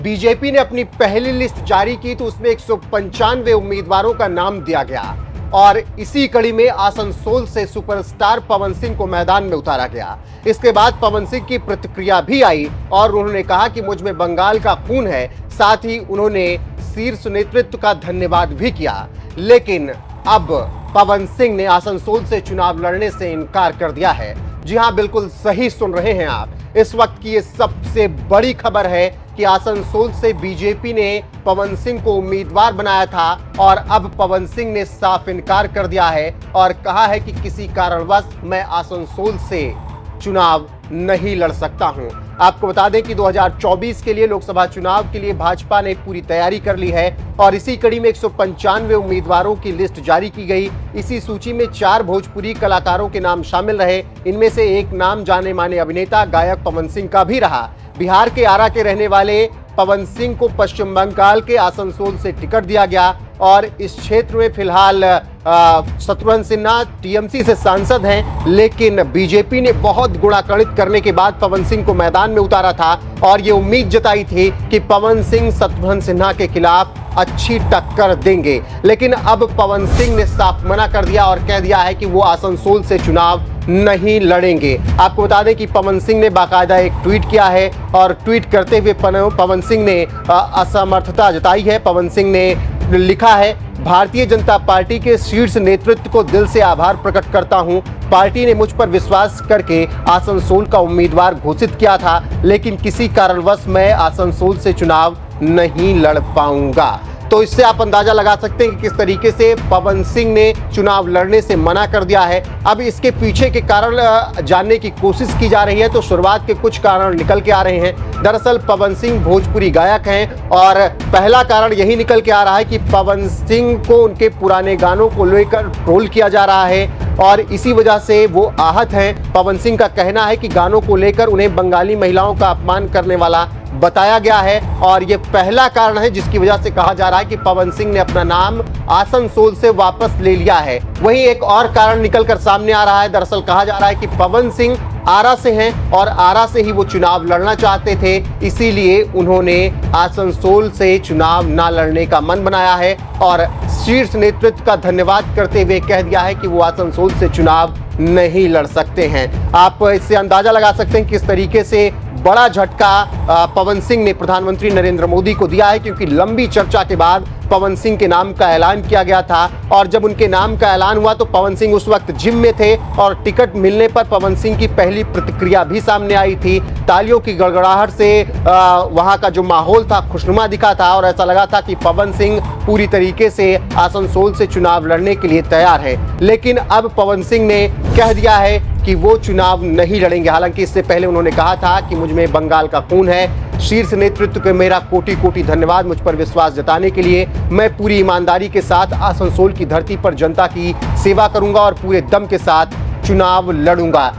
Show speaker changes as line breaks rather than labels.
BJP ने अपनी पहली लिस्ट जारी की तो उसमें 195 उम्मीदवारों का नाम दिया गया और इसी कड़ी में आसनसोल से सुपरस्टार पवन सिंह को मैदान में उतारा गया। इसके बाद पवन सिंह की प्रतिक्रिया भी आई और उन्होंने कहा कि मुझ में बंगाल का खून है। साथ ही उन्होंने शीर्ष नेतृत्व का धन्यवाद भी किया। लेकिन अब पवन सिंह ने आसनसोल से चुनाव लड़ने से इनकार कर दिया है। जी हां, बिल्कुल सही सुन रहे हैं आप। इस वक्त की ये सबसे बड़ी खबर है कि आसनसोल से बीजेपी ने पवन सिंह को उम्मीदवार बनाया था और अब पवन सिंह ने साफ इनकार कर दिया है और कहा है कि किसी कारणवश मैं आसनसोल से चुनाव नहीं लड़ सकता हूं। आपको बता दें कि 2024 के लिए लोकसभा चुनाव के लिए भाजपा ने पूरी तैयारी कर ली है और इसी कड़ी में 195 उम्मीदवारों की लिस्ट जारी की गई। इसी सूची में 4 भोजपुरी कलाकारों के नाम शामिल रहे। इनमें से एक नाम जाने माने अभिनेता गायक पवन सिंह का भी रहा। बिहार के आरा के रहने वाले पवन सिंह को पश्चिम बंगाल के आसनसोल से टिकट दिया गया और इस क्षेत्र में फिलहाल शत्रुघ्न सिन्हा टीएमसी से सांसद हैं, लेकिन बीजेपी ने बहुत गुणाकणित करने के बाद पवन सिंह को मैदान में उतारा था और ये उम्मीद जताई थी कि पवन सिंह शत्रुघ्न सिन्हा के खिलाफ अच्छी टक्कर देंगे। लेकिन अब पवन सिंह ने साफ मना कर दिया और कह दिया है कि वो आसनसोल से चुनाव नहीं लड़ेंगे। आपको बता दें कि पवन सिंह ने बाकायदा एक ट्वीट किया है और ट्वीट करते हुए पवन सिंह ने असमर्थता जताई है। पवन सिंह ने लिखा है, भारतीय जनता पार्टी के शीर्ष नेतृत्व को दिल से आभार प्रकट करता हूं। पार्टी ने मुझ पर विश्वास करके आसनसोल का उम्मीदवार घोषित किया था, लेकिन किसी कारणवश मैं आसनसोल से चुनाव नहीं लड़ पाऊंगा। तो इससे आप अंदाजा लगा सकते हैं कि किस तरीके से पवन सिंह ने चुनाव लड़ने से मना कर दिया है। अब इसके पीछे के कारण जानने की कोशिश की जा रही है तो शुरुआत के कुछ कारण निकल के आ रहे हैं। दरअसल पवन सिंह भोजपुरी गायक हैं और पहला कारण यही निकल के आ रहा है कि पवन सिंह को उनके पुराने गानों को लेकर ट्रोल किया जा रहा है और इसी वजह से वो आहत हैं। पवन सिंह का कहना है कि गानों को लेकर उन्हें बंगाली महिलाओं का अपमान करने वाला बताया गया है और ये पहला कारण है जिसकी वजह से कहा जा रहा है कि पवन सिंह ने अपना नाम आसनसोल से वापस ले लिया है। वहीं एक और कारण निकलकर सामने आ रहा है। दरअसल कहा जा रहा है कि पवन सिंह आरा से हैं और आरा से ही वो चुनाव लड़ना चाहते थे, इसीलिए उन्होंने आसनसोल से चुनाव ना लड़ने का मन बनाया है और शीर्ष नेतृत्व का धन्यवाद करते हुए कह दिया है कि वो आसनसोल से चुनाव नहीं लड़ सकते हैं। आप इससे अंदाजा लगा सकते हैं किस तरीके से बड़ा झटका पवन सिंह ने प्रधानमंत्री नरेंद्र मोदी को दिया है, क्योंकि लंबी चर्चा के बाद पवन सिंह के नाम का ऐलान किया गया था और जब उनके नाम का ऐलान हुआ तो पवन सिंह उस वक्त जिम में थे और टिकट मिलने पर पवन सिंह की पहली प्रतिक्रिया भी सामने आई थी। तालियों की गड़गड़ाहट से वहां का जो माहौल था खुशनुमा दिखा था और ऐसा लगा था कि पवन सिंह पूरी तरीके से आसनसोल से चुनाव लड़ने के लिए तैयार है। लेकिन अब पवन सिंह ने कह दिया है कि वो चुनाव नहीं लड़ेंगे। हालांकि इससे पहले उन्होंने कहा था कि मुझ में बंगाल का खून है। शीर्ष नेतृत्व को मेरा कोटि कोटि धन्यवाद मुझ पर विश्वास जताने के लिए। मैं पूरी ईमानदारी के साथ आसनसोल की धरती पर जनता की सेवा करूंगा और पूरे दम के साथ चुनाव लड़ूंगा।